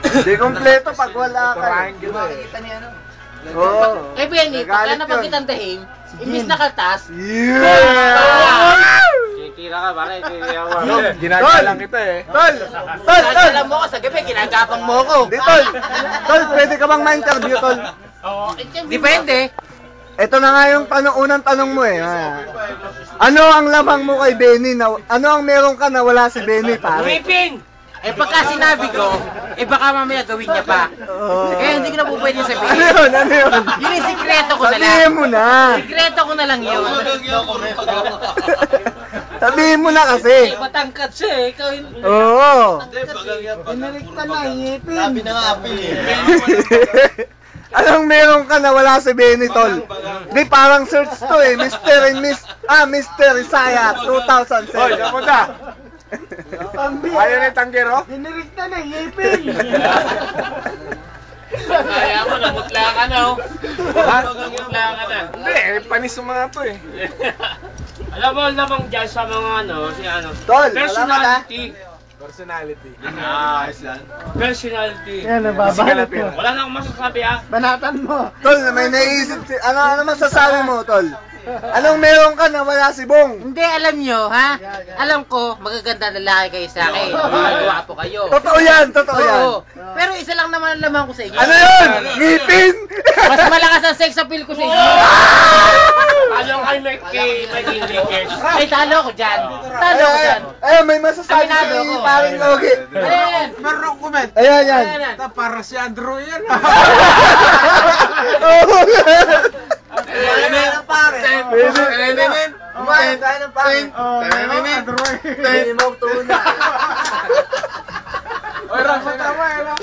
Hindi kompleto pag wala ka. Makikita niya ano. Oo. Eh, Benny, pagka napagitandahin, imbis na kaltas, Tira ka, pare. Ginagalang kita eh. Tol! alam mo ko sa gabi, ginagapang mo ko. Di, Tol! Tol, pwede ka bang ma-interview, Tol? Depende. Ito na nga yung unang tanong mo eh. Ano ang lamang mo kay Benny? Ano ang meron ka na wala si Benny, pare? Whipping! Eh, pagka sinabi ko, baka mamaya gawin niya pa. Kaya hindi ko na po pwede sabihin. Ano yun? Ano yun? Yun yung sikreto ko na lang. Sabihin mo na. Sikreto ko na lang yun. Sabihin mo na kasi. Matangkat siya eh. Ikaw yun. Oo. Pinalikta na, ngipin. Sabi na nga, apil eh. Anong meron ka na wala si Benny, Tol? Di, parang search to eh. Mr. and Miss... Mr. Isaiah 2007. Hoy, kapunta. Ayaw na yung tanggero? Pinalikta na, ngipin. Kaya mo, namutla ka na, oh. Ha? Namutla ka na. Hindi, panis yung mga to eh. Alam mo namang dyan sa mga ano, si ano. Tol, Personality. Personality. Personality. Yan, nababalot mo. Wala na akong masasabi, ah. Banatan mo. Tol, may naisip si... Ano masasabi mo, Tol? Anong meron ka na wala si Bong? Hindi, alam nyo, ha? Alam ko, magaganda lalaki kayo sa akin. Gwapo kayo. Totoo yan, totoo yan. Oo. Pero isa lang naman ang laman ko sa inyo. Ano yun? Ngipin! Mas malakas ang sex appeal ko sa inyo. Ano kayo may Lakers? Ay, talo ko dyan. Talo ko dyan. Ayun, may masasabi Aminado si ako. paring Ogie. Ayan. Meron akong comment. Ayan, yan. Para si Andrew yan. Meron pare. Umain tayo ng pare. Hindi mo tuna. Oy, Ram, sa tama eh, no?